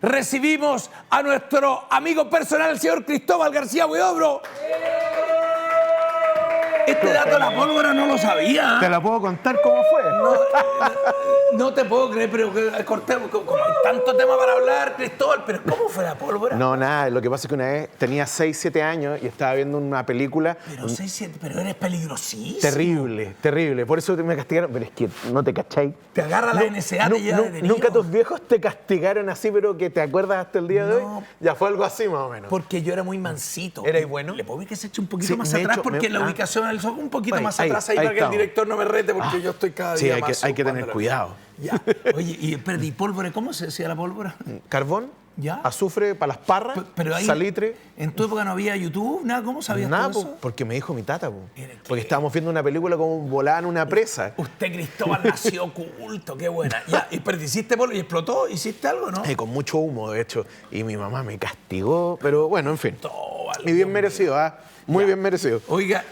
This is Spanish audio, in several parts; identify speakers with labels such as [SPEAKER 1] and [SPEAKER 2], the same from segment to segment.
[SPEAKER 1] recibimos a nuestro amigo personal, el señor Cristóbal García Huidobro. Este dato de la pólvora no lo sabía.
[SPEAKER 2] Te la puedo contar cómo fue.
[SPEAKER 1] No te puedo creer, pero cortemos. Como hay tanto tema para hablar, Cristóbal, pero ¿cómo fue la pólvora?
[SPEAKER 2] No, nada, lo que pasa es que una vez tenía 6, 7 años y estaba viendo una película.
[SPEAKER 1] Pero 6, 7, pero eres peligrosísimo.
[SPEAKER 2] Terrible, terrible. Por eso me castigaron. Pero es que no te cacháis.
[SPEAKER 1] Te agarra la NSA, te lleva detenido.
[SPEAKER 2] ¿Nunca tus viejos te castigaron así, pero que te acuerdas hasta el día de hoy?
[SPEAKER 1] No.
[SPEAKER 2] Ya fue algo así más o menos.
[SPEAKER 1] Porque yo era muy mansito.
[SPEAKER 2] ¿Erais bueno?
[SPEAKER 1] Le puedo ver que se eche un poquito
[SPEAKER 2] Sí,
[SPEAKER 1] más
[SPEAKER 2] me
[SPEAKER 1] atrás
[SPEAKER 2] echo-
[SPEAKER 1] porque
[SPEAKER 2] me-
[SPEAKER 1] la ubicación del soco un poquito
[SPEAKER 2] Ahí,
[SPEAKER 1] más
[SPEAKER 2] ahí,
[SPEAKER 1] atrás ahí
[SPEAKER 2] ahí
[SPEAKER 1] para que el
[SPEAKER 2] estamos.
[SPEAKER 1] director no me rete porque yo estoy cada
[SPEAKER 2] Sí,
[SPEAKER 1] día
[SPEAKER 2] hay
[SPEAKER 1] más.
[SPEAKER 2] que tener
[SPEAKER 1] ocupándolo.
[SPEAKER 2] cuidado.
[SPEAKER 1] Ya. Oye, y espérate, ¿y pólvora? ¿Cómo se decía la pólvora?
[SPEAKER 2] Carbón,
[SPEAKER 1] ¿Ya?
[SPEAKER 2] azufre para las parras,
[SPEAKER 1] Pero ahí,
[SPEAKER 2] salitre.
[SPEAKER 1] ¿en tu época no había YouTube? Nada, ¿cómo sabías
[SPEAKER 2] Nada,
[SPEAKER 1] todo
[SPEAKER 2] po,
[SPEAKER 1] eso?
[SPEAKER 2] porque me dijo mi tata, po.
[SPEAKER 1] Mira, ¿qué?
[SPEAKER 2] Porque estábamos viendo una película como volaban una presa.
[SPEAKER 1] Usted, Cristóbal, nació oculto, qué buena. Ya, y pero hiciste pólvora y explotó, ¿hiciste algo, no?
[SPEAKER 2] Con mucho humo, de hecho. Y mi mamá me castigó, pero bueno, en fin.
[SPEAKER 1] Cristóbal,
[SPEAKER 2] Y bien merecido, ¿ah? Muy bien merecido.
[SPEAKER 1] Oiga,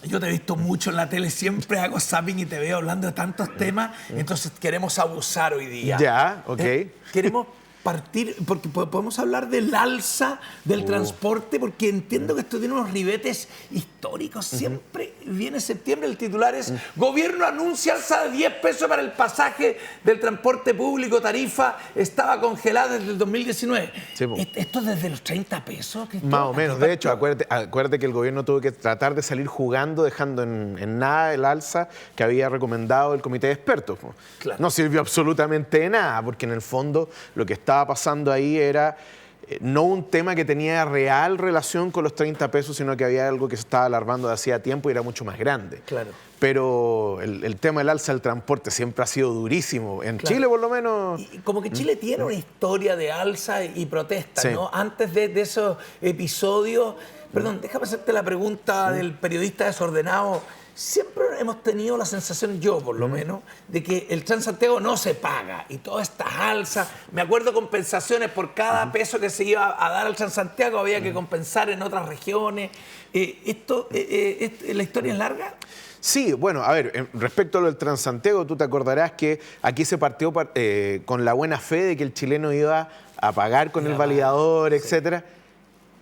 [SPEAKER 1] yo te he visto mucho en la tele, siempre hago zapping y te veo hablando de tantos temas, entonces queremos abusar hoy día.
[SPEAKER 2] Ya, ok.
[SPEAKER 1] Queremos partir, porque podemos hablar del alza del transporte, porque entiendo que esto tiene unos ribetes históricos. Siempre viene septiembre, el titular es Gobierno anuncia alza de 10 pesos para el pasaje del transporte público, tarifa estaba congelada desde el 2019.
[SPEAKER 2] Sí, po.
[SPEAKER 1] ¿Esto es desde los 30 pesos?
[SPEAKER 2] Más o menos. De hecho, acuérdate que el gobierno tuvo que tratar de salir jugando, dejando en nada el alza que había recomendado el comité de expertos. Po.
[SPEAKER 1] Claro.
[SPEAKER 2] No sirvió absolutamente de nada, porque en el fondo lo que estaba pasando ahí era no un tema que tenía real relación con los 30 pesos, sino que había algo que se estaba alarmando de hacía tiempo y era mucho más grande.
[SPEAKER 1] Claro.
[SPEAKER 2] Pero el tema del alza del transporte siempre ha sido durísimo. En
[SPEAKER 1] Claro.
[SPEAKER 2] Chile, por lo menos.
[SPEAKER 1] Y como que Chile tiene una historia de alza y protesta,
[SPEAKER 2] Sí.
[SPEAKER 1] ¿no? Antes de esos episodios, perdón, déjame hacerte la pregunta del periodista desordenado. Siempre hemos tenido la sensación, yo por lo menos, de que el Transantiago no se paga y todas estas alzas. Me acuerdo compensaciones por cada peso que se iba a dar al Transantiago, había que compensar en otras regiones. ¿La historia es larga?
[SPEAKER 2] Sí, bueno, a ver, respecto a lo del Transantiago, tú te acordarás que aquí se partió con la buena fe de que el chileno iba a pagar con el validador, etcétera.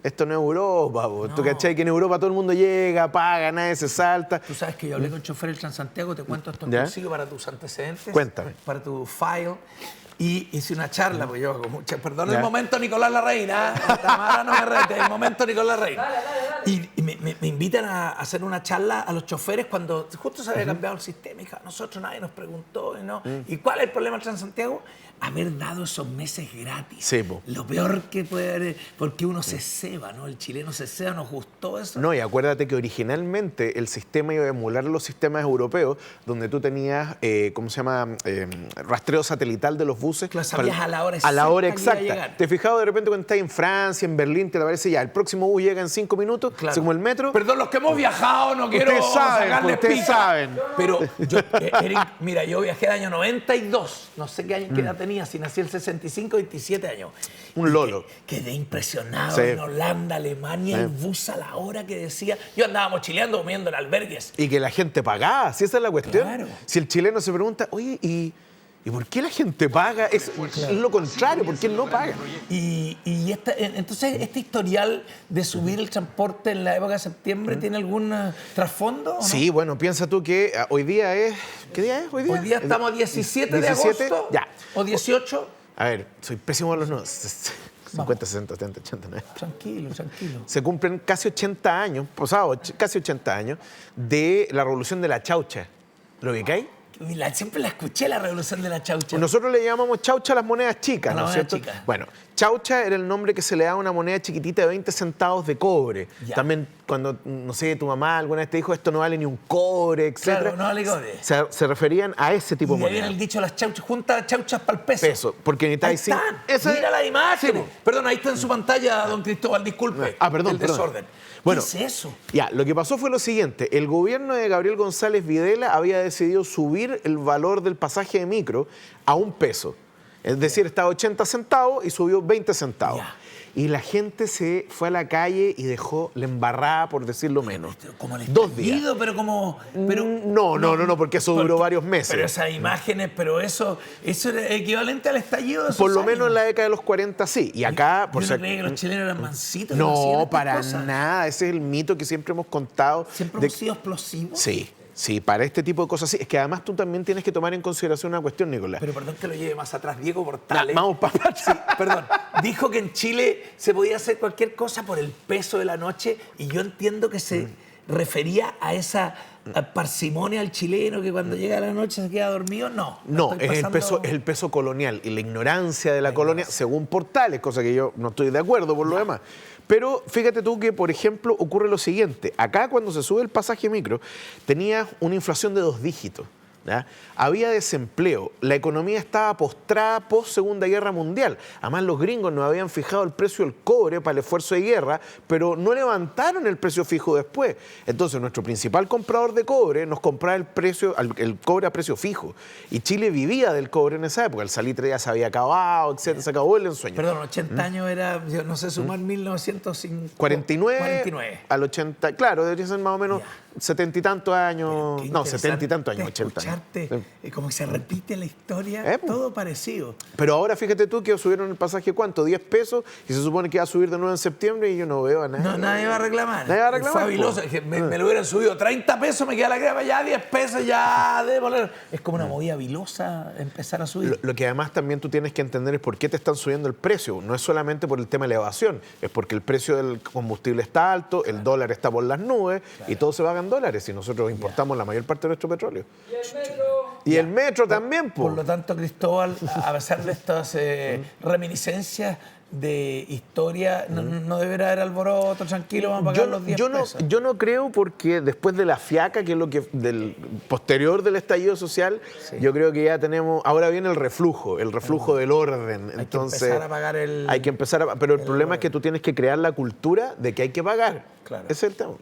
[SPEAKER 2] Esto no es Europa, po. ¿Tú cachai? Que en Europa todo el mundo llega, paga, nadie se salta.
[SPEAKER 1] Tú sabes que yo hablé con el chofer del Transantiago, te cuento esto en
[SPEAKER 2] ¿Ya?
[SPEAKER 1] consigo para tus antecedentes.
[SPEAKER 2] Cuéntame.
[SPEAKER 1] Para tu file. Y hice una charla, pues yo hago mucha... Perdón
[SPEAKER 2] ¿Ya?
[SPEAKER 1] el momento, Nicolás Larraín, Tamara no me rete, el momento, Nicolás Larraín. Y me invitan a hacer una charla a los choferes cuando justo se había cambiado el sistema. Y dije, nosotros nadie nos preguntó, ¿no? ¿Y cuál es el problema del Transantiago? Haber dado esos meses gratis.
[SPEAKER 2] Sí, po.
[SPEAKER 1] Lo peor que puede haber, porque uno se ceba, ¿no? El chileno se ceba, nos gustó eso.
[SPEAKER 2] No, y acuérdate que originalmente el sistema iba a emular los sistemas europeos, donde tú tenías, ¿cómo se llama? Rastreo satelital de los buses.
[SPEAKER 1] Claro, sabías a la hora
[SPEAKER 2] a la hora
[SPEAKER 1] exacta que iba a
[SPEAKER 2] exacta.
[SPEAKER 1] llegar.
[SPEAKER 2] ¿Te has fijado de repente cuando estás en Francia, en Berlín, te aparece ya, el próximo bus llega en 5 minutos,
[SPEAKER 1] Claro.
[SPEAKER 2] así como el metro?
[SPEAKER 1] Perdón, los que hemos viajado, no quiero
[SPEAKER 2] Ustedes saben,
[SPEAKER 1] sacarles
[SPEAKER 2] ustedes
[SPEAKER 1] pica.
[SPEAKER 2] saben.
[SPEAKER 1] Pero, yo, Eric, mira, yo viajé el año 92, no sé qué edad tenía, si nací el 65, 27 años.
[SPEAKER 2] Un lolo.
[SPEAKER 1] Quedé impresionado
[SPEAKER 2] Sí.
[SPEAKER 1] en Holanda, Alemania, el bus a la hora que decía. Yo andaba mochileando, comiendo en albergues.
[SPEAKER 2] Y que la gente pagaba, si esa es la cuestión.
[SPEAKER 1] Claro.
[SPEAKER 2] Si el chileno se pregunta, oye, ¿y por qué la gente paga? Es lo contrario, ¿por qué no paga?
[SPEAKER 1] Entonces, ¿este historial de subir el transporte en la época de septiembre tiene algún trasfondo? ¿O no?
[SPEAKER 2] Sí, bueno, piensa tú que hoy día es... ¿Qué día es hoy día?
[SPEAKER 1] Hoy día estamos a 17 de
[SPEAKER 2] 17,
[SPEAKER 1] agosto.
[SPEAKER 2] ya.
[SPEAKER 1] ¿O 18?
[SPEAKER 2] A ver, soy pésimo en los números. 50, 60, 70, 80, 90.
[SPEAKER 1] Tranquilo, tranquilo.
[SPEAKER 2] Se cumplen casi 80 años, casi 80 años, de la revolución de la chaucha. ¿Lo ubicáis?
[SPEAKER 1] Siempre la escuché, la revolución de la chaucha.
[SPEAKER 2] Nosotros le llamamos chaucha a las monedas chicas,
[SPEAKER 1] A
[SPEAKER 2] ¿no
[SPEAKER 1] las
[SPEAKER 2] es
[SPEAKER 1] monedas
[SPEAKER 2] cierto?
[SPEAKER 1] chicas.
[SPEAKER 2] Bueno, chaucha era el nombre que se le daba a una moneda chiquitita de 20 centavos de cobre.
[SPEAKER 1] Ya.
[SPEAKER 2] También cuando, no sé, tu mamá alguna vez te dijo esto no vale ni un cobre, etc.
[SPEAKER 1] Claro, no vale cobre.
[SPEAKER 2] Se referían a ese tipo de
[SPEAKER 1] Y ahí viene
[SPEAKER 2] moneda.
[SPEAKER 1] el dicho, las chauchas, junta chauchas para el peso.
[SPEAKER 2] Peso, porque
[SPEAKER 1] Ahí
[SPEAKER 2] necesitáis...
[SPEAKER 1] están. Mira la imagen.
[SPEAKER 2] Sí, po.
[SPEAKER 1] Perdón, ahí está en su pantalla, don Cristóbal, disculpe.
[SPEAKER 2] Perdón,
[SPEAKER 1] el
[SPEAKER 2] perdón.
[SPEAKER 1] desorden.
[SPEAKER 2] Bueno,
[SPEAKER 1] ¿Qué es eso?
[SPEAKER 2] Ya, lo que pasó fue lo siguiente. El gobierno de Gabriel González Videla había decidido subir el valor del pasaje de micro a $1. Es decir, estaba 80 centavos y subió 20 centavos.
[SPEAKER 1] Ya.
[SPEAKER 2] Y la gente se fue a la calle y dejó la embarrada, por decirlo menos.
[SPEAKER 1] Como el
[SPEAKER 2] 2 días.
[SPEAKER 1] estallido, pero como... Pero,
[SPEAKER 2] No, porque eso duró varios meses.
[SPEAKER 1] Pero esas imágenes, pero eso era equivalente al estallido de esos
[SPEAKER 2] Por lo
[SPEAKER 1] años.
[SPEAKER 2] menos en la década de los 40 sí. Y acá...
[SPEAKER 1] Yo no creía que los chilenos eran mansitos. hacían
[SPEAKER 2] No,
[SPEAKER 1] estas
[SPEAKER 2] para
[SPEAKER 1] cosas.
[SPEAKER 2] nada. Ese es el mito que siempre hemos contado.
[SPEAKER 1] ¿Siempre
[SPEAKER 2] de-
[SPEAKER 1] hemos sido explosivos?
[SPEAKER 2] Sí, para este tipo de cosas sí. Es que además tú también tienes que tomar en consideración una cuestión, Nicolás.
[SPEAKER 1] Pero perdón que lo lleve más atrás. Diego Portales...
[SPEAKER 2] Vamos, papá.
[SPEAKER 1] Perdón, dijo que en Chile se podía hacer cualquier cosa por el peso de la noche y yo entiendo que se refería a esa parsimonia al chileno que cuando llega la noche se queda dormido. No,
[SPEAKER 2] No,
[SPEAKER 1] estoy pasando-
[SPEAKER 2] es el peso colonial y la ignorancia de la colonia, según Portales, cosa que yo no estoy de acuerdo por lo demás. Pero fíjate tú que, por ejemplo, ocurre lo siguiente. Acá cuando se sube el pasaje micro, tenías una inflación de 2 dígitos. ¿Ya? Había desempleo, la economía estaba postrada post Segunda Guerra Mundial. Además, los gringos no habían fijado el precio del cobre para el esfuerzo de guerra, pero no levantaron el precio fijo después. Entonces, nuestro principal comprador de cobre nos compraba el cobre a precio fijo. Y Chile vivía del cobre en esa época. El salitre ya se había acabado, etcétera, se acabó el ensueño.
[SPEAKER 1] Perdón, 80 años era, yo no sé sumar 1950.
[SPEAKER 2] 49 al 80, claro, debería ser más o menos 70 y tantos años,
[SPEAKER 1] Qué
[SPEAKER 2] no, 70 y tantos años,
[SPEAKER 1] interesante
[SPEAKER 2] 80 años.
[SPEAKER 1] escucharte, como que se repite la historia,
[SPEAKER 2] pues.
[SPEAKER 1] todo parecido.
[SPEAKER 2] Pero ahora fíjate tú que subieron el pasaje, ¿cuánto? 10 pesos y se supone que va a subir de nuevo en septiembre y yo no veo a nadie.
[SPEAKER 1] No, nadie va a reclamar.
[SPEAKER 2] Nadie va a reclamar,
[SPEAKER 1] Es fabuloso.
[SPEAKER 2] po.
[SPEAKER 1] Es que me lo hubieran subido 30 pesos, me queda la crema, ya 10 pesos, ya de volar. Es como una movida vilosa empezar a subir.
[SPEAKER 2] Lo que además también tú tienes que entender es por qué te están subiendo el precio. No es solamente por el tema de la evasión, es porque el precio del combustible está alto, el dólar está por las nubes y todo se paga en dólares y nosotros importamos la mayor parte de nuestro petróleo. Y el metro también, po.
[SPEAKER 1] Por lo tanto, Cristóbal, a pesar de estas reminiscencias de historia, no deberá haber alboroto, tranquilo, vamos a pagar los 10 pesos.
[SPEAKER 2] Yo no creo porque después de la fiaca, que es lo que del posterior del estallido social, yo creo que ya tenemos, ahora viene el reflujo del orden. Entonces,
[SPEAKER 1] que empezar a pagar
[SPEAKER 2] hay que empezar a, pero el problema es que tú tienes que crear la cultura de que hay que pagar.
[SPEAKER 1] Claro.
[SPEAKER 2] Ese es el tema.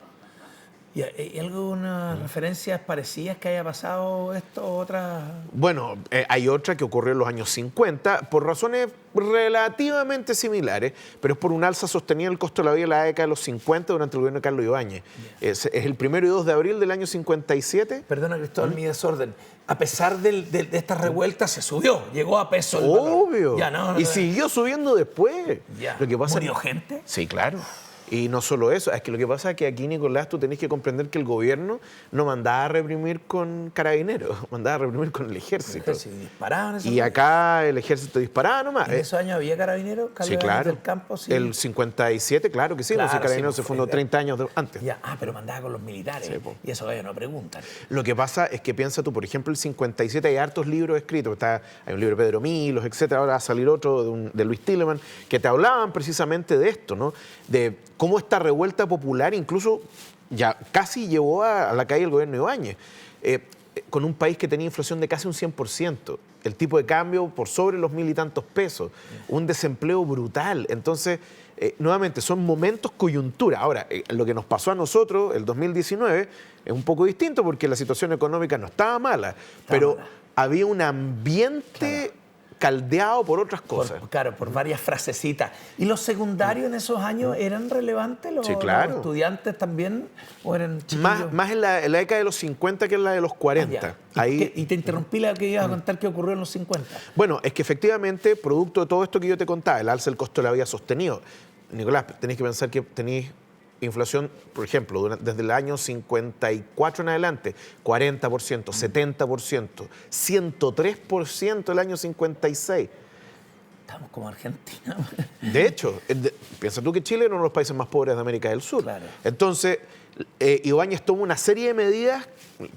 [SPEAKER 1] ¿Y algunas referencias parecidas que haya pasado esto o otras?
[SPEAKER 2] Bueno, hay otra que ocurrió en los años 50 por razones relativamente similares, pero es por un alza sostenida del costo de la vida en la década de los 50 durante el gobierno de Carlos Ibáñez. Es el 1 y 2 de abril del año 57.
[SPEAKER 1] Perdona, Cristóbal, mi desorden. A pesar de estas revueltas, se subió, llegó a peso el valor.
[SPEAKER 2] Obvio.
[SPEAKER 1] Ya, no,
[SPEAKER 2] y siguió subiendo después.
[SPEAKER 1] Ya.
[SPEAKER 2] Lo que pasa
[SPEAKER 1] ¿Murió gente?
[SPEAKER 2] Sí, claro. Y no solo eso, es que lo que pasa es que aquí, Nicolás, tú tenés que comprender que el gobierno no mandaba a reprimir con carabineros, mandaba a reprimir con el ejército.
[SPEAKER 1] Sí, disparaban esos
[SPEAKER 2] Y acá el ejército disparaba nomás.
[SPEAKER 1] ¿En esos años había carabineros?
[SPEAKER 2] Sí, claro.
[SPEAKER 1] Del campo, sí.
[SPEAKER 2] El 57, claro que sí.
[SPEAKER 1] Claro,
[SPEAKER 2] el carabinero
[SPEAKER 1] sí,
[SPEAKER 2] se fundó 30 años antes.
[SPEAKER 1] Ya, pero mandaba con los militares.
[SPEAKER 2] Sí, po.
[SPEAKER 1] Y eso ellos no preguntan.
[SPEAKER 2] Lo que pasa es que piensa tú, por ejemplo, el 57 hay hartos libros escritos. Hay un libro de Pedro Milos, etcétera. Ahora va a salir otro de Luis Tilleman, que te hablaban precisamente de esto, ¿no? De cómo esta revuelta popular incluso ya casi llevó a la caída del gobierno de Ibáñez. Con un país que tenía inflación de casi un 100%, el tipo de cambio por sobre los 1.000 y tantos pesos, un desempleo brutal. Entonces, nuevamente, son momentos coyuntura. Ahora, lo que nos pasó a nosotros, el 2019, es un poco distinto porque la situación económica no estaba mala, pero había un ambiente caldeado por otras cosas.
[SPEAKER 1] Por varias frasecitas. ¿Y los secundarios en esos años eran relevantes?
[SPEAKER 2] Sí, claro.
[SPEAKER 1] ¿Los estudiantes también? ¿O eran chiquillos?
[SPEAKER 2] Más en la década de los 50 que en la de los 40.
[SPEAKER 1] Y te interrumpí la que ibas a contar que ocurrió en los 50.
[SPEAKER 2] Bueno, es que efectivamente, producto de todo esto que yo te contaba, el alza del costo de la vida sostenido, Nicolás, tenéis que pensar que tenéis inflación, por ejemplo, desde el año 54 en adelante, 40%, 70%, 103% el año 56.
[SPEAKER 1] Estamos como Argentina.
[SPEAKER 2] De hecho, piensa tú que Chile es uno de los países más pobres de América del Sur.
[SPEAKER 1] Claro.
[SPEAKER 2] Entonces, Ibáñez toma una serie de medidas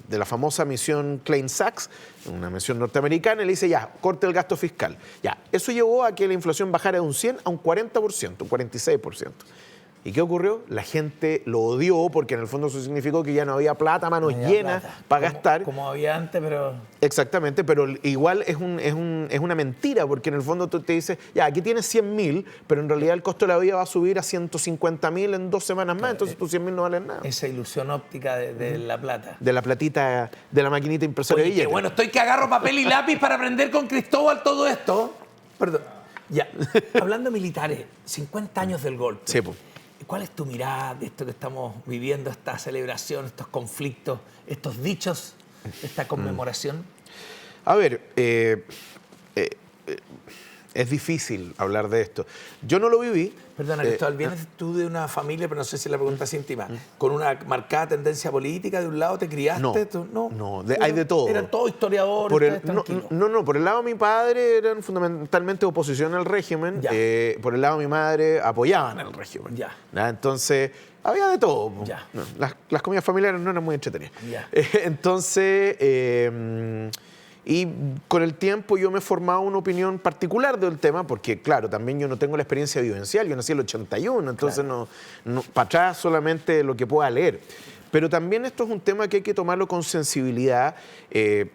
[SPEAKER 2] de la famosa misión Klein-Sachs, una misión norteamericana, y le dice, ya, corte el gasto fiscal. Ya, eso llevó a que la inflación bajara de un 100 a un 40%, un 46%. ¿Y qué ocurrió? La gente lo odió porque en el fondo eso significó que ya no había plata, manos llenas para gastar.
[SPEAKER 1] Como había antes, pero...
[SPEAKER 2] Exactamente, pero igual es una mentira porque en el fondo tú te dices, ya, aquí tienes 100.000, pero en realidad el costo de la vida va a subir a 150.000 en 2 semanas más, entonces tus 100.000 no valen nada.
[SPEAKER 1] Esa ilusión óptica de la plata.
[SPEAKER 2] De la platita, de la maquinita impresora de
[SPEAKER 1] Oye,
[SPEAKER 2] billetes.
[SPEAKER 1] bueno, estoy que agarro papel y lápiz para aprender con Cristóbal todo esto. Perdón. Ya, hablando de militares, 50 años del golpe.
[SPEAKER 2] Sí, pues.
[SPEAKER 1] ¿Cuál es tu mirada de esto que estamos viviendo, esta celebración, estos conflictos, estos dichos, esta conmemoración?
[SPEAKER 2] A ver, es difícil hablar de esto. Yo no lo viví.
[SPEAKER 1] Perdona, Cristóbal, vienes tú de una familia, pero no sé si la pregunta es íntima, con una marcada tendencia política de un lado, ¿te criaste?
[SPEAKER 2] No, hay de todo.
[SPEAKER 1] Eran todos historiadores,
[SPEAKER 2] por el lado de mi padre eran fundamentalmente oposición al régimen, por el lado de mi madre apoyaban al régimen.
[SPEAKER 1] Ya.
[SPEAKER 2] Entonces, había de todo.
[SPEAKER 1] Ya.
[SPEAKER 2] Las comidas familiares no eran muy entretenidas.
[SPEAKER 1] Ya.
[SPEAKER 2] Entonces... y con el tiempo yo me he formado una opinión particular del tema, porque claro, también yo no tengo la experiencia vivencial, yo nací en el 81, entonces
[SPEAKER 1] claro.
[SPEAKER 2] no para atrás solamente lo que pueda leer. Pero también esto es un tema que hay que tomarlo con sensibilidad.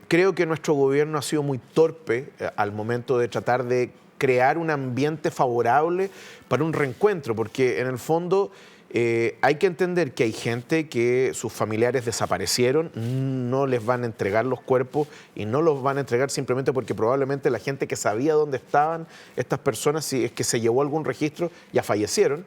[SPEAKER 2] Creo que nuestro gobierno ha sido muy torpe al momento de tratar de crear un ambiente favorable para un reencuentro, porque en el fondo... hay que entender que hay gente que sus familiares desaparecieron, no les van a entregar los cuerpos y no los van a entregar simplemente porque probablemente la gente que sabía dónde estaban estas personas, si es que se llevó algún registro, ya fallecieron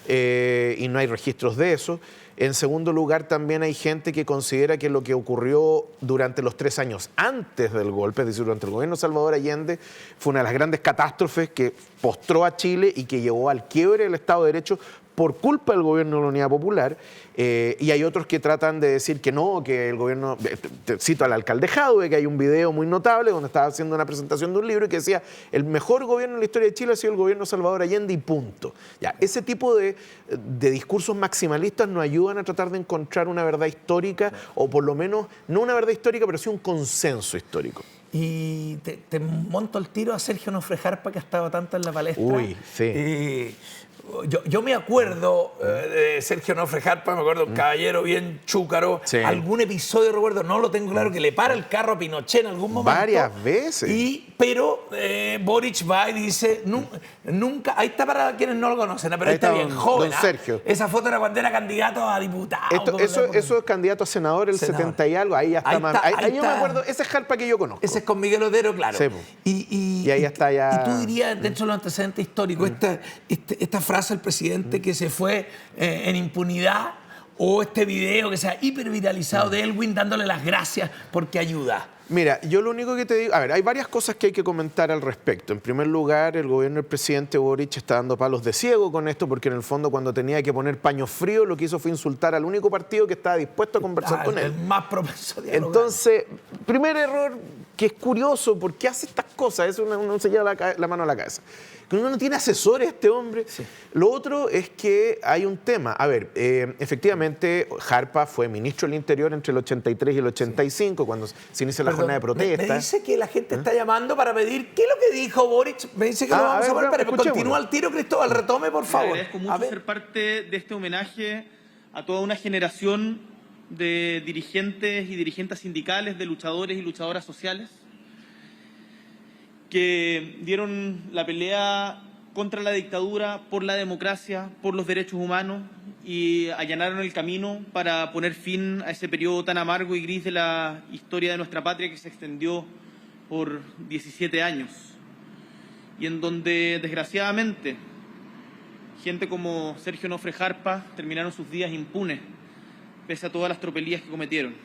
[SPEAKER 2] y no hay registros de eso. En segundo lugar, también hay gente que considera que lo que ocurrió durante los 3 años antes del golpe, es decir, durante el gobierno de Salvador Allende, fue una de las grandes catástrofes que postró a Chile y que llevó al quiebre del Estado de Derecho por culpa del gobierno de la Unidad Popular, y hay otros que tratan de decir que no, que el gobierno, te cito al alcalde Jadwe, que hay un video muy notable donde estaba haciendo una presentación de un libro y que decía, el mejor gobierno en la historia de Chile ha sido el gobierno de Salvador Allende y punto. Ya, ese tipo de discursos maximalistas nos ayudan a tratar de encontrar una verdad histórica, o por lo menos, no una verdad histórica, pero sí un consenso histórico.
[SPEAKER 1] Y te monto el tiro a Sergio Nofre Jarpa, que ha estado tanto en la palestra.
[SPEAKER 2] Uy, sí.
[SPEAKER 1] Yo me acuerdo de Sergio Nofre Jarpa, me acuerdo un caballero bien chúcaro.
[SPEAKER 2] Sí.
[SPEAKER 1] Algún episodio recuerdo, no lo tengo claro, que le para el carro a Pinochet en algún momento.
[SPEAKER 2] Varias veces.
[SPEAKER 1] Pero Boric va y dice, nunca, ahí está para quienes no lo conocen, pero
[SPEAKER 2] Ahí
[SPEAKER 1] está
[SPEAKER 2] está
[SPEAKER 1] bien
[SPEAKER 2] don
[SPEAKER 1] joven.
[SPEAKER 2] Sergio.
[SPEAKER 1] Esa foto era cuando era candidato a diputado.
[SPEAKER 2] Eso es candidato a senador, el
[SPEAKER 1] Senador.
[SPEAKER 2] 70 y algo, ahí ya está. Ahí yo me
[SPEAKER 1] está.
[SPEAKER 2] acuerdo, ese es Jarpa que yo conozco.
[SPEAKER 1] Ese es con Miguel Otero, claro.
[SPEAKER 2] Sí,
[SPEAKER 1] y
[SPEAKER 2] ahí está ya.
[SPEAKER 1] Y tú dirías, dentro de los antecedentes históricos, esta frase del presidente que se fue en impunidad, o este video que se ha hiperviralizado de Elwin dándole las gracias porque ayuda.
[SPEAKER 2] Mira, yo lo único que te digo, a ver, hay varias cosas que hay que comentar al respecto. En primer lugar, el gobierno del presidente Boric está dando palos de ciego con esto, porque en el fondo cuando tenía que poner paños fríos, lo que hizo fue insultar al único partido que estaba dispuesto a conversar con él.
[SPEAKER 1] El más propenso a dialogar.
[SPEAKER 2] Entonces, primer error que es curioso, ¿por qué hace estas cosas? Es uno se lleva la mano a la cabeza. Que uno no tiene asesores, este hombre. Sí. Lo otro es que hay un tema. A ver, efectivamente, Jarpa fue ministro del Interior entre el 83 y el 85, cuando se inicia la jornada de protesta.
[SPEAKER 1] Me dice que la gente está llamando para pedir qué es lo que dijo Boric. Me dice que lo vamos a ver, pero continúa el tiro, Cristóbal, retome, por favor.
[SPEAKER 3] Le agradezco mucho ser parte de este homenaje a toda una generación de dirigentes y dirigentes sindicales, de luchadores y luchadoras sociales, que dieron la pelea contra la dictadura, por la democracia, por los derechos humanos, y allanaron el camino para poner fin a ese periodo tan amargo y gris de la historia de nuestra patria, que se extendió por 17 años, y en donde, desgraciadamente, gente como Sergio Nofre Jarpa terminaron sus días impunes, pese a todas las tropelías que cometieron.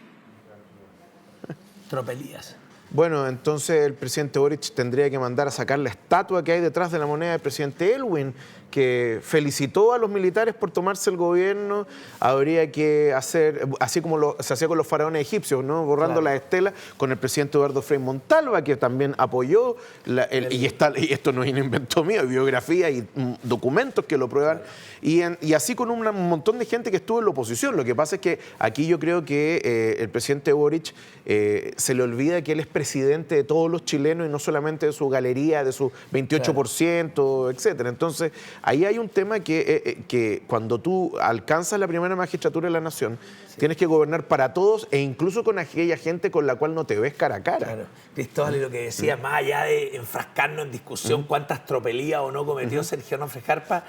[SPEAKER 1] Tropelías.
[SPEAKER 2] Bueno, entonces el presidente Boric tendría que mandar a sacar la estatua que hay detrás de la moneda del presidente Elwin, que felicitó a los militares por tomarse el gobierno. Habría que hacer, así como se hacía con los faraones egipcios, ¿no? Borrando las estelas, con el presidente Eduardo Frei Montalva, que también apoyó, y esto no es un invento mío, hay biografías y documentos que lo prueban, y así con un montón de gente que estuvo en la oposición. Lo que pasa es que aquí yo creo que el presidente Boric se le olvida que él es presidente de todos los chilenos y no solamente de su galería, de su 28%, etcétera. Entonces, ahí hay un tema que cuando tú alcanzas la primera magistratura de la nación, tienes que gobernar para todos e incluso con aquella gente con la cual no te ves cara a cara.
[SPEAKER 1] Claro. Cristóbal, y lo que decía, más allá de enfrascarnos en discusión cuántas tropelías o no cometió Sergio Nofre Jarpa,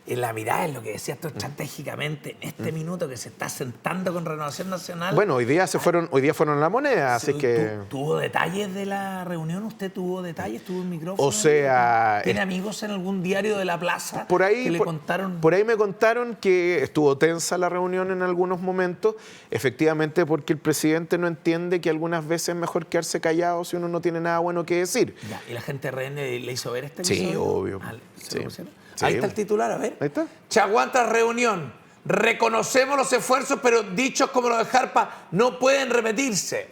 [SPEAKER 1] en la mirada es lo que decías tú estratégicamente, en este minuto que se está sentando con Renovación Nacional.
[SPEAKER 2] Bueno, hoy día fueron a la moneda, así que...
[SPEAKER 1] Tuvo detalles detalles de la reunión? ¿Usted tuvo detalles? ¿Tuvo un micrófono?
[SPEAKER 2] O sea...
[SPEAKER 1] ¿Tiene amigos en algún diario de la plaza
[SPEAKER 2] Por ahí,
[SPEAKER 1] que le contaron?
[SPEAKER 2] Por ahí me contaron que estuvo tensa la reunión en algunos momentos, efectivamente porque el presidente no entiende que algunas veces es mejor quedarse callado si uno no tiene nada bueno que decir.
[SPEAKER 1] Ya, ¿y la gente de RN le hizo ver este
[SPEAKER 2] Sí,
[SPEAKER 1] episodio?
[SPEAKER 2] obvio.
[SPEAKER 1] ¿Se lo
[SPEAKER 2] Sí.
[SPEAKER 1] pusieron?
[SPEAKER 2] Sí.
[SPEAKER 1] Ahí está el titular, a ver.
[SPEAKER 2] Ahí está.
[SPEAKER 1] Chaguán tras reunión. Reconocemos los esfuerzos, pero dichos como los de Jarpa no pueden repetirse.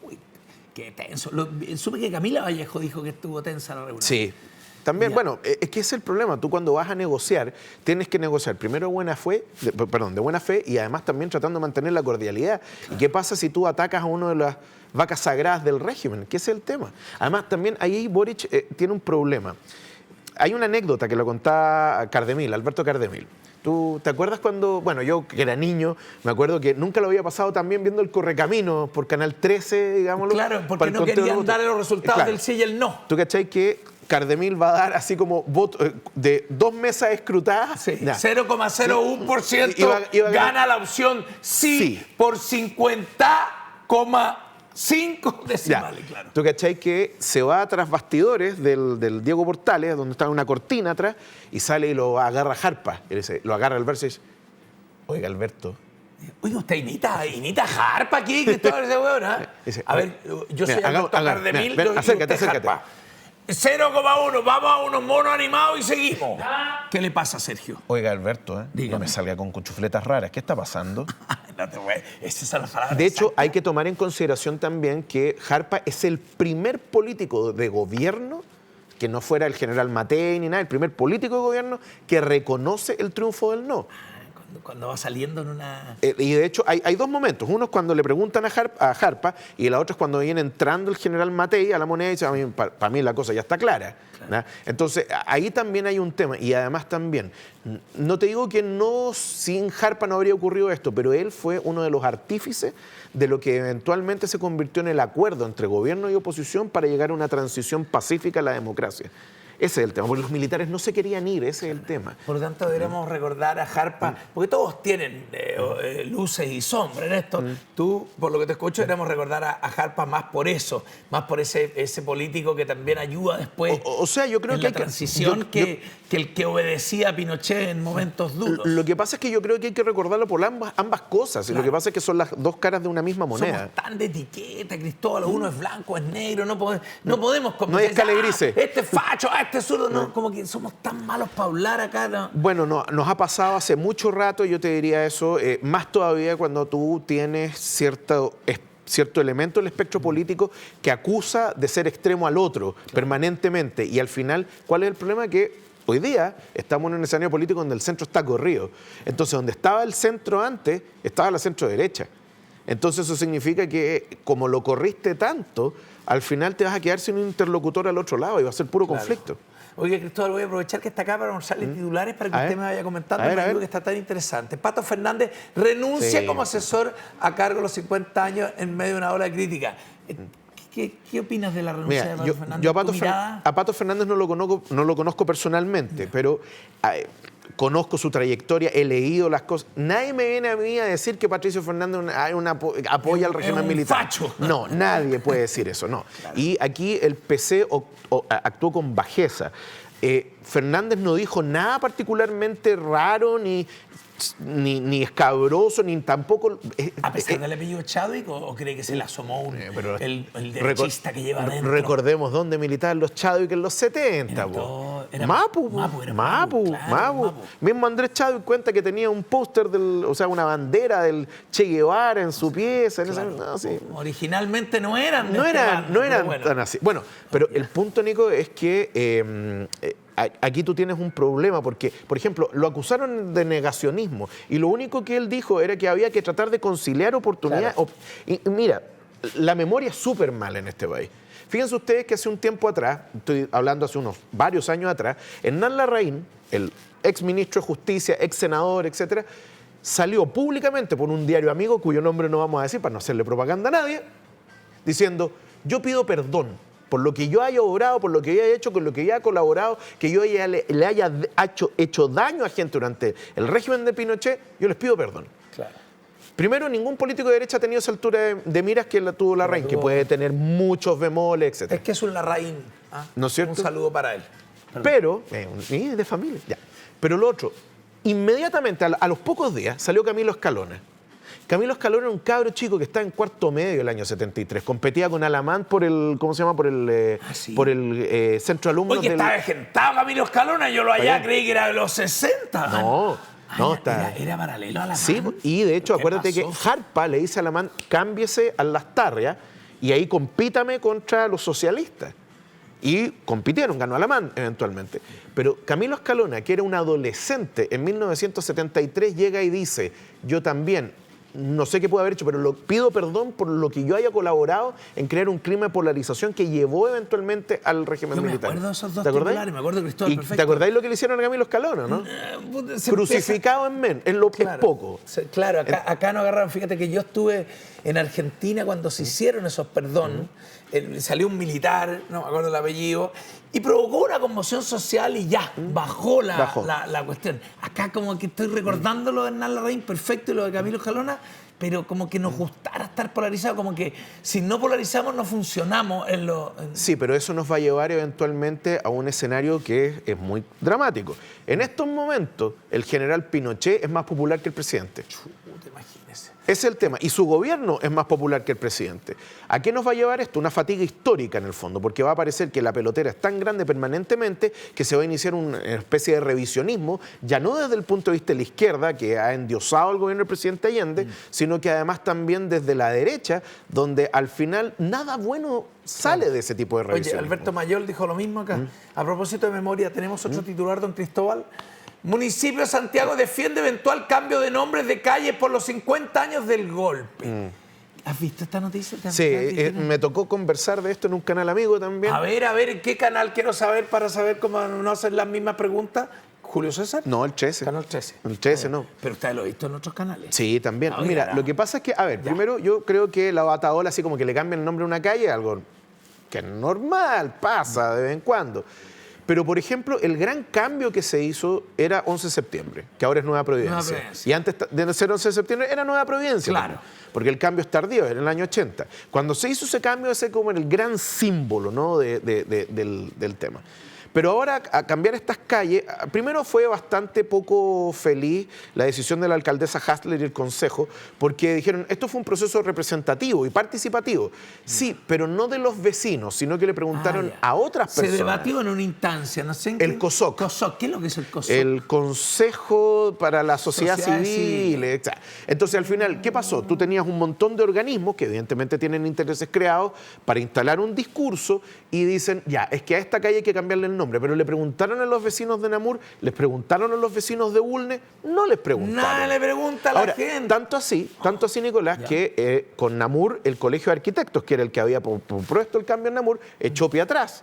[SPEAKER 1] Uy, qué tenso. Supe que Camila Vallejo dijo que estuvo tensa la reunión.
[SPEAKER 2] Sí. También,
[SPEAKER 1] Ya.
[SPEAKER 2] bueno, es que ese es el problema. Tú cuando vas a negociar, tienes que negociar primero de buena fe y además también tratando de mantener la cordialidad. Claro. ¿Y qué pasa si tú atacas a uno de las vacas sagradas del régimen? Que ese es el tema. Además, también ahí Boric tiene un problema. Hay una anécdota que lo contaba Alberto Cardemil. ¿Tú te acuerdas cuando, bueno, yo que era niño, me acuerdo que nunca lo había pasado tan bien viendo el Correcaminos por Canal 13, digámoslo?
[SPEAKER 1] Claro, porque no querían darle los resultados del sí y el no.
[SPEAKER 2] ¿Tú cachai que Cardemil va a dar así como voto de 2 mesas escrutadas?
[SPEAKER 1] Sí, 0,01% gana la opción sí, por 50,5 decimales, claro.
[SPEAKER 2] Tú cachai que se va tras bastidores del Diego Portales, donde está una cortina atrás, y sale y lo agarra Jarpa. Y dice, lo agarra Alberto y dice, oiga, Alberto.
[SPEAKER 1] Oye, usted imita Jarpa aquí, Cristóbal, ese hueón, ¿eh? A ver, yo soy Alberto Cardemil,
[SPEAKER 2] acércate.
[SPEAKER 1] 0,1, vamos a unos monos animados y seguimos. ¿Qué le pasa, Sergio?
[SPEAKER 2] Oiga, Alberto,
[SPEAKER 1] Dígame.
[SPEAKER 2] no me salga con cuchufletas raras. ¿Qué está pasando?
[SPEAKER 1] No te voy. Esa es la palabra.
[SPEAKER 2] De hecho,
[SPEAKER 1] exacta.
[SPEAKER 2] hay que tomar en consideración también que Jarpa es el primer político de gobierno, que no fuera el general Matei ni nada, el primer político de gobierno que reconoce el triunfo del no.
[SPEAKER 1] Cuando va saliendo en una...
[SPEAKER 2] Y de hecho hay 2 momentos. Uno es cuando le preguntan a Jarpa y la otra es cuando viene entrando el general Matei a la Moneda y dice, para mí la cosa ya está clara. Claro. Entonces ahí también hay un tema. Y además también, no te digo que no, sin Jarpa no habría ocurrido esto, pero él fue uno de los artífices de lo que eventualmente se convirtió en el acuerdo entre gobierno y oposición para llegar a una transición pacífica a la democracia. Ese es el tema, porque los militares no se querían ir, ese es el tema.
[SPEAKER 1] Por lo tanto, deberíamos recordar a Jarpa, porque todos tienen luces y sombras en esto. Tú, por lo que te escucho, deberíamos recordar a Jarpa más por eso, más por ese político que también ayuda después
[SPEAKER 2] o sea, yo creo
[SPEAKER 1] en
[SPEAKER 2] que
[SPEAKER 1] la transición que el que obedecía a Pinochet en momentos duros.
[SPEAKER 2] Lo que pasa es que yo creo que hay que recordarlo por ambas cosas. Claro. Y lo que pasa es que son las 2 caras de una misma moneda.
[SPEAKER 1] Somos tan de etiqueta, Cristóbal. Uno es blanco, es negro. No podemos
[SPEAKER 2] no hay escala grises.
[SPEAKER 1] Este es facho, este es zurdo. No, como que somos tan malos para hablar acá. ¿No?
[SPEAKER 2] Bueno, nos ha pasado hace mucho rato, yo te diría eso, más todavía cuando tú tienes cierto elemento del espectro político que acusa de ser extremo al otro permanentemente. Y al final, ¿cuál es el problema? Que hoy día estamos en un escenario político donde el centro está corrido. Entonces, donde estaba el centro antes, estaba la centro derecha. Entonces, eso significa que como lo corriste tanto, al final te vas a quedar sin un interlocutor al otro lado y va a ser puro conflicto.
[SPEAKER 1] Oye, Cristóbal, voy a aprovechar que está acá para mostrarle titulares para que usted me vaya comentando algo que está tan interesante. Pato Fernández renuncia como asesor a cargo de los 50 años en medio de una ola de crítica. ¿Qué opinas de la renuncia de Pato Fernández?
[SPEAKER 2] Yo a Pato Fernández no lo conozco personalmente, pero conozco su trayectoria, he leído las cosas. Nadie me viene a mí a decir que Patricio Fernández apoya al régimen militar.
[SPEAKER 1] Facho.
[SPEAKER 2] No, nadie puede decir eso, no. Claro. Y aquí el PC actuó con bajeza. Fernández no dijo nada particularmente raro ni escabroso, ni tampoco...
[SPEAKER 1] ¿A pesar del apellido Chadwick o cree que se le asomó el derechista que lleva adentro?
[SPEAKER 2] Recordemos dónde militaban los Chadwick en los 70. Mapu. Mismo Andrés Chadwick cuenta que tenía un póster, una bandera del Che Guevara en su pieza.
[SPEAKER 1] Claro. Originalmente no eran
[SPEAKER 2] tan así. Bueno, pero el punto, Nico, es que... aquí tú tienes un problema porque, por ejemplo, lo acusaron de negacionismo y lo único que él dijo era que había que tratar de conciliar oportunidades. Claro. Y mira, la memoria es súper mala en este país. Fíjense ustedes que hace un tiempo atrás, estoy hablando hace unos varios años atrás, Hernán Larraín, el ex ministro de Justicia, ex senador, etcétera, salió públicamente por un diario amigo, cuyo nombre no vamos a decir para no hacerle propaganda a nadie, diciendo, yo pido perdón por lo que yo haya obrado, por lo que yo haya hecho, con lo que yo haya colaborado, que yo le haya hecho daño a gente durante el régimen de Pinochet, yo les pido perdón.
[SPEAKER 1] Claro.
[SPEAKER 2] Primero, ningún político de derecha ha tenido esa altura de miras que la tuvo Larraín, que puede tener muchos bemoles, etc.
[SPEAKER 1] Es que es un Larraín.
[SPEAKER 2] ¿No es cierto?
[SPEAKER 1] Un saludo para él.
[SPEAKER 2] Pero, de familia, ya. Pero lo otro, inmediatamente, a los pocos días, salió Camilo Escalona. Camilo Escalona era un cabro chico que estaba en cuarto medio del año 73. Competía con Alamán por el, ¿cómo se llama? Por el, por el centro alumnos
[SPEAKER 1] Oye,
[SPEAKER 2] del...
[SPEAKER 1] estaba agentado Camilo Escalona. Yo lo allá creí que era de los 60.
[SPEAKER 2] No, está...
[SPEAKER 1] Era paralelo a Alamán.
[SPEAKER 2] Sí, y de hecho, acuérdate que Harpa le dice a Alamán, cámbiese a Lastarria y ahí compítame contra los socialistas. Y compitieron, ganó Alamán eventualmente. Pero Camilo Escalona, que era un adolescente en 1973, llega y dice, yo también, no sé qué puede haber hecho, pero pido perdón por lo que yo haya colaborado en crear un clima de polarización que llevó eventualmente al régimen militar.
[SPEAKER 1] Me acuerdo de esos dos
[SPEAKER 2] ¿Te acordás?
[SPEAKER 1] titulares, me acuerdo de Cristóbal,
[SPEAKER 2] ¿Y
[SPEAKER 1] perfecto.
[SPEAKER 2] te acordáis lo que le hicieron a Camilo Escalona, no? Crucificado en men, es poco.
[SPEAKER 1] Claro, acá no agarraron. Fíjate que yo estuve en Argentina cuando se hicieron esos perdón. Salió un militar, no me acuerdo el apellido, y provocó una conmoción social y ya, bajó la cuestión. Acá como que estoy recordando lo de Hernán Larraín, perfecto, y lo de Camilo Escalona, pero como que nos gustara estar polarizados, como que si no polarizamos no funcionamos en lo...
[SPEAKER 2] Sí, pero eso nos va a llevar eventualmente a un escenario que es muy dramático. En estos momentos, el general Pinochet es más popular que el presidente.
[SPEAKER 1] Imagínese.
[SPEAKER 2] Ese es el tema. Y su gobierno es más popular que el presidente. ¿A qué nos va a llevar esto? Una fatiga histórica en el fondo, porque va a parecer que la pelotera es tan grande permanentemente que se va a iniciar una especie de revisionismo, ya no desde el punto de vista de la izquierda, que ha endiosado al gobierno del presidente Allende, sino que además también desde la derecha, donde al final nada bueno sale de ese tipo de revisionismo.
[SPEAKER 1] Oye, Alberto Mayol dijo lo mismo acá. A propósito de memoria, tenemos otro titular, don Cristóbal. Municipio de Santiago defiende eventual cambio de nombres de calles por los 50 años del golpe. ¿Has visto esta noticia?
[SPEAKER 2] Sí, me tocó conversar de esto en un canal amigo también.
[SPEAKER 1] A ver, ¿en qué canal quiero saber para saber cómo no hacer las mismas preguntas? ¿Julio César?
[SPEAKER 2] No, el 13.
[SPEAKER 1] Canal 13.
[SPEAKER 2] El 13 no.
[SPEAKER 1] Pero usted lo ha visto en otros canales.
[SPEAKER 2] Sí, también. Mira, lo que pasa es que, a ver, primero yo creo que la bataola, así como que le cambian el nombre a una calle, algo que es normal, pasa de vez en cuando. Pero, por ejemplo, el gran cambio que se hizo era 11 de septiembre, que ahora es Nueva Providencia. Y antes de ser 11 de septiembre era Nueva Providencia.
[SPEAKER 1] Claro.
[SPEAKER 2] Porque el cambio es tardío, era en el año 80. Cuando se hizo ese cambio, ese como el gran símbolo, ¿no? del tema. Pero ahora, a cambiar estas calles, primero fue bastante poco feliz la decisión de la alcaldesa Hasler y el consejo, porque dijeron, esto fue un proceso representativo y participativo. Sí, pero no de los vecinos, sino que le preguntaron a otras personas.
[SPEAKER 1] Se debatió en una instancia, no sé en qué.
[SPEAKER 2] El COSOC.
[SPEAKER 1] ¿Qué es lo que es el COSOC?
[SPEAKER 2] El Consejo para la Sociedad Civil. Entonces, al final, ¿qué pasó? Tú tenías un montón de organismos que evidentemente tienen intereses creados para instalar un discurso y dicen, ya, es que a esta calle hay que cambiarle el nombre. Pero le preguntaron a los vecinos de Namur, les preguntaron a los vecinos de Bulnes, no les preguntaron.
[SPEAKER 1] Nadie le pregunta a la gente.
[SPEAKER 2] Tanto así, Nicolás, que con Namur, el Colegio de Arquitectos, que era el que había propuesto el cambio en Namur, echó pie atrás.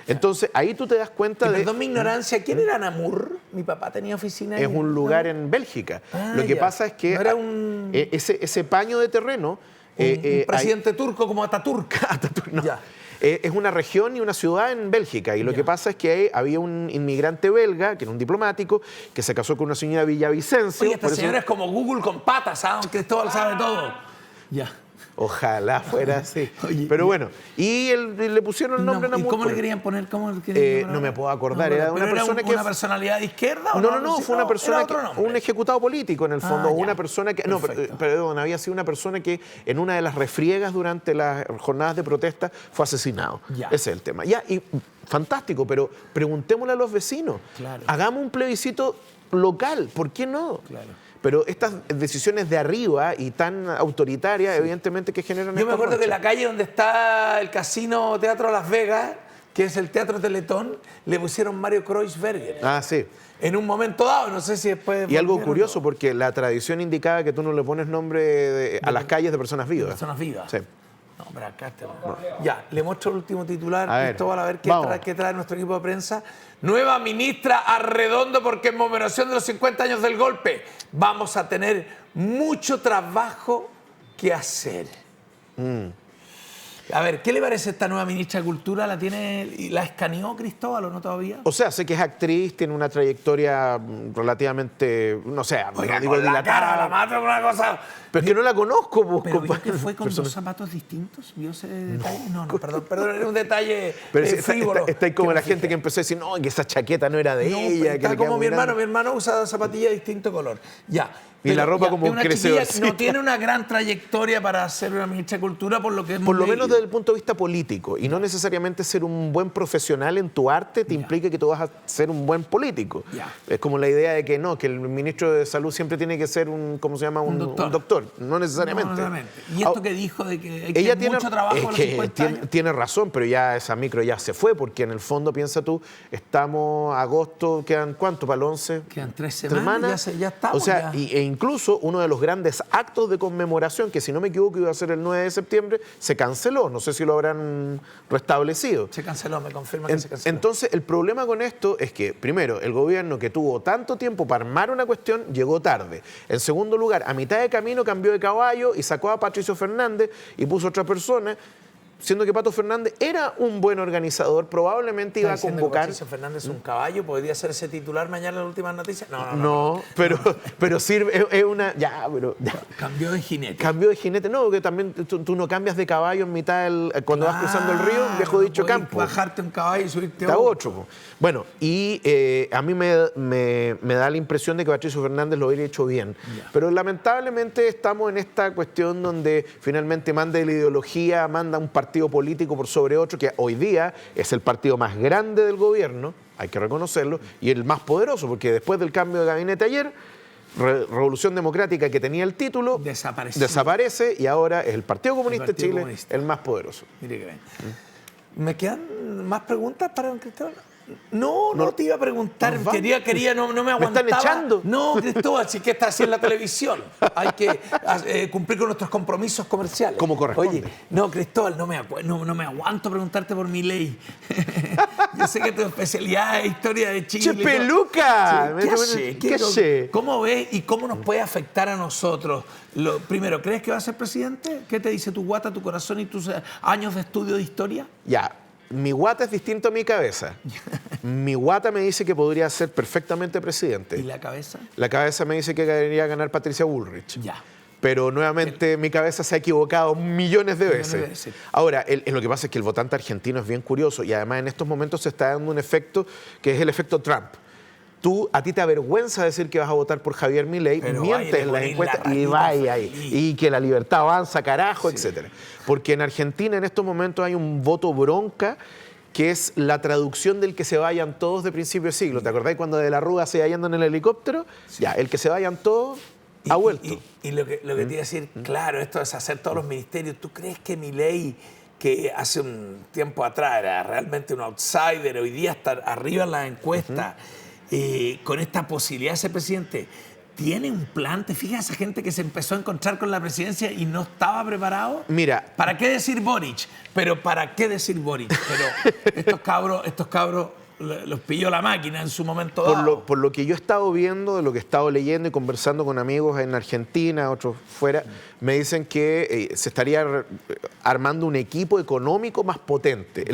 [SPEAKER 2] Entonces, ahí tú te das cuenta de...
[SPEAKER 1] Perdón mi ignorancia, ¿quién era Namur? Mi papá tenía oficina
[SPEAKER 2] en... Es un lugar en Bélgica. Lo que pasa es que
[SPEAKER 1] no era un...
[SPEAKER 2] ese paño de terreno...
[SPEAKER 1] un presidente turco como Ataturk.
[SPEAKER 2] No. Es una región y una ciudad en Bélgica. Y lo que pasa es que había un inmigrante belga, que era un diplomático, que se casó con una señora Villavicencio.
[SPEAKER 1] Oye, esta señora es como Google con patas, ¿sabes? Cristóbal sabe todo. Ya.
[SPEAKER 2] Ojalá fuera así. Oye, pero bueno, y le pusieron el nombre Namur.
[SPEAKER 1] ¿Y cómo le querían poner?
[SPEAKER 2] No me puedo acordar. Era una persona
[SPEAKER 1] ¿Una personalidad de izquierda? ¿O
[SPEAKER 2] no, fue una persona, un ejecutado político en el fondo. Una persona que... No, perdón, había sido una persona que en una de las refriegas durante las jornadas de protesta fue asesinado. Ese es el tema. Y fantástico, pero preguntémosle a los vecinos.
[SPEAKER 1] Claro.
[SPEAKER 2] Hagamos un plebiscito local, ¿por qué no?
[SPEAKER 1] Claro.
[SPEAKER 2] Pero estas decisiones de arriba y tan autoritarias, evidentemente, que generan...
[SPEAKER 1] Yo me acuerdo que la calle donde está el Casino Teatro Las Vegas, que es el Teatro Teletón, le pusieron Mario Kreuzberger.
[SPEAKER 2] Ah, sí.
[SPEAKER 1] En un momento dado, no sé si después...
[SPEAKER 2] Y algo curioso, porque la tradición indicaba que tú no le pones nombre a las calles de personas vivas.
[SPEAKER 1] De personas vivas.
[SPEAKER 2] Sí.
[SPEAKER 1] No, pero acá está. Ya, le muestro el último titular, Cristóbal, a ver qué trae nuestro equipo de prensa. Nueva ministra Arredondo por conmemoración de los 50 años del golpe. Vamos a tener mucho trabajo que hacer. A ver, ¿qué le parece esta nueva ministra de Cultura? ¿La escaneó Cristóbal o no todavía?
[SPEAKER 2] O sea, sé que es actriz, tiene una trayectoria relativamente, no sé,
[SPEAKER 1] Oiga,
[SPEAKER 2] no digo
[SPEAKER 1] con la
[SPEAKER 2] dilatada.
[SPEAKER 1] cara la mato con una cosa...
[SPEAKER 2] Pero es que no la conozco, pues,
[SPEAKER 1] ¿Pero vio
[SPEAKER 2] compadre.
[SPEAKER 1] que fue con dos zapatos distintos? ¿Vio ese detalle? No, perdón, era un detalle
[SPEAKER 2] Pero
[SPEAKER 1] frívolo.
[SPEAKER 2] está ahí como la gente que empezó a decir, no, que esa chaqueta no era de
[SPEAKER 1] No,
[SPEAKER 2] ella.
[SPEAKER 1] está
[SPEAKER 2] que le
[SPEAKER 1] como
[SPEAKER 2] queda
[SPEAKER 1] mi
[SPEAKER 2] muy
[SPEAKER 1] hermano.
[SPEAKER 2] grande.
[SPEAKER 1] Mi hermano usa zapatillas de distinto color. Ya.
[SPEAKER 2] Y la ropa como
[SPEAKER 1] es una
[SPEAKER 2] crecedor,
[SPEAKER 1] chiquilla que
[SPEAKER 2] sí.
[SPEAKER 1] no tiene una gran trayectoria para ser una ministra de Cultura, por lo que hemos
[SPEAKER 2] Por lo menos
[SPEAKER 1] leído.
[SPEAKER 2] desde el punto de vista político. Y no necesariamente ser un buen profesional en tu arte te implica que tú vas a ser un buen político.
[SPEAKER 1] Ya.
[SPEAKER 2] Es como la idea de que no, que el ministro de Salud siempre tiene que ser un, ¿cómo se llama? Un doctor. No necesariamente.
[SPEAKER 1] No, necesariamente. Y esto que dijo de que hay
[SPEAKER 2] Ella
[SPEAKER 1] que
[SPEAKER 2] tiene,
[SPEAKER 1] mucho trabajo a los 50 años.
[SPEAKER 2] tiene razón, pero ya esa micro ya se fue, porque en el fondo, piensa tú, estamos a agosto, quedan ¿cuánto para el 11?
[SPEAKER 1] Quedan 3 semanas, ya estamos.
[SPEAKER 2] O sea,
[SPEAKER 1] ya.
[SPEAKER 2] e incluso uno de los grandes actos de conmemoración, que si no me equivoco iba a ser el 9 de septiembre, se canceló. No sé si lo habrán restablecido.
[SPEAKER 1] Se canceló, me confirma que se canceló.
[SPEAKER 2] Entonces, el problema con esto es que, primero, el gobierno que tuvo tanto tiempo para armar una cuestión llegó tarde. En segundo lugar, a mitad de camino cambió de caballo y sacó a Patricio Fernández y puso a otra persona, siendo que Pato Fernández era un buen organizador, probablemente iba a convocar...
[SPEAKER 1] Patricio Fernández es un caballo, ¿podría ser ese titular mañana en las últimas noticias?
[SPEAKER 2] No, pero sirve, es una... Ya.
[SPEAKER 1] Cambió de jinete.
[SPEAKER 2] Cambió de jinete, no, porque también tú no cambias de caballo en mitad cuando vas cruzando el río, un viejo dicho
[SPEAKER 1] no podés
[SPEAKER 2] campo.
[SPEAKER 1] bajarte un caballo y subirte
[SPEAKER 2] a otro. Po. Bueno, y a mí me da la impresión de que Patricio Fernández lo hubiera hecho bien.
[SPEAKER 1] Ya.
[SPEAKER 2] Pero lamentablemente estamos en esta cuestión donde finalmente manda la ideología, manda un partido político por sobre otro, que hoy día es el partido más grande del gobierno, hay que reconocerlo, y el más poderoso, porque después del cambio de gabinete ayer, Revolución Democrática, que tenía el título, desaparece y ahora es el Partido Comunista de Chile el más poderoso.
[SPEAKER 1] Mire que ven. ¿Me quedan más preguntas para don Cristóbal? No te iba a preguntar. Quería, no me aguantaba.
[SPEAKER 2] ¿Me están echando?
[SPEAKER 1] No, Cristóbal, sí que está así en la televisión. Hay que cumplir con nuestros compromisos comerciales.
[SPEAKER 2] Como corresponde.
[SPEAKER 1] Oye, no, Cristóbal, no me aguanto preguntarte por mi ley. Yo sé que tu especialidad es historia de Chile.
[SPEAKER 2] ¡Che, peluca!
[SPEAKER 1] ¿Qué hace? ¿Cómo ves y cómo nos puede afectar a nosotros? Primero, ¿crees que va a ser presidente? ¿Qué te dice tu guata, tu corazón y tus años de estudio de historia?
[SPEAKER 2] Ya. Mi guata es distinto a mi cabeza. Mi guata me dice que podría ser perfectamente presidente.
[SPEAKER 1] ¿Y la cabeza?
[SPEAKER 2] La cabeza me dice que debería ganar Patricia Bullrich.
[SPEAKER 1] Ya.
[SPEAKER 2] Pero nuevamente mi cabeza se ha equivocado millones de veces. Ahora, lo que pasa es que el votante argentino es bien curioso y además en estos momentos se está dando un efecto que es el efecto Trump. A ti te avergüenza decir que vas a votar por Javier Milei, mientes en las encuestas y vaya ahí. Y que la libertad avanza, carajo, etcétera. Porque en Argentina en estos momentos hay un voto bronca que es la traducción del que se vayan todos de principio de siglo. ¿Te acordás cuando de la Rúa se iba yendo en el helicóptero? Sí. Ya, el que se vayan todos ha vuelto.
[SPEAKER 1] Y lo que te iba a decir, claro, esto es hacer todos los ministerios. ¿Tú crees que Milei, que hace un tiempo atrás era realmente un outsider, hoy día está arriba en las encuestas, con esta posibilidad de ser presidente, tiene un plan? ¿Te fijas esa gente que se empezó a encontrar con la presidencia y no estaba preparado?
[SPEAKER 2] Mira,
[SPEAKER 1] ¿para qué decir Boric? Pero ¿para qué decir Boric? Pero estos cabros los pilló la máquina en su momento dado.
[SPEAKER 2] Por lo que yo he estado viendo, de lo que he estado leyendo y conversando con amigos en Argentina, otros fuera, me dicen que se estaría armando un equipo económico más potente.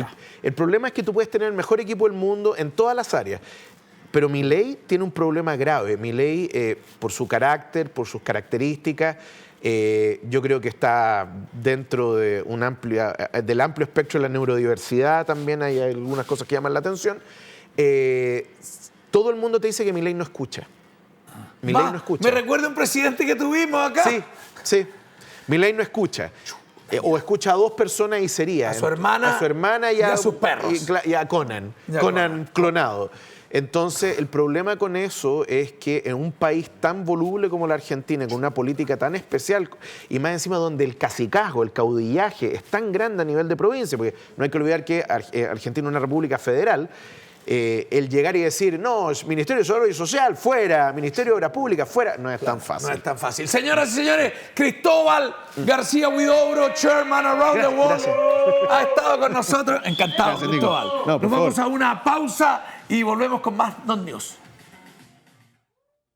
[SPEAKER 2] El problema es que tú puedes tener el mejor equipo del mundo en todas las áreas. Pero Milei tiene un problema grave. Milei, por su carácter, por sus características, yo creo que está dentro de del amplio espectro de la neurodiversidad. También hay algunas cosas que llaman la atención. Todo el mundo te dice que Milei no escucha. Milei no escucha.
[SPEAKER 1] Me recuerda un presidente que tuvimos acá.
[SPEAKER 2] Sí. Milei no escucha. O escucha a 2 personas y sería.
[SPEAKER 1] A su hermana
[SPEAKER 2] y
[SPEAKER 1] a sus perros.
[SPEAKER 2] Y a Conan. Conan clonado. Entonces, el problema con eso es que en un país tan voluble como la Argentina, con una política tan especial, y más encima donde el cacicazgo, el caudillaje es tan grande a nivel de provincia, porque no hay que olvidar que Argentina es una república federal, el llegar y decir, no, Ministerio de Desarrollo Social, fuera, Ministerio de Obras Públicas, fuera, no es tan fácil.
[SPEAKER 1] No es tan fácil. Señoras y señores, Cristóbal García Huidobro, Chairman Around the World, ha estado con nosotros. Encantado, Cristóbal. Nos vamos a una pausa y volvemos con más Non News.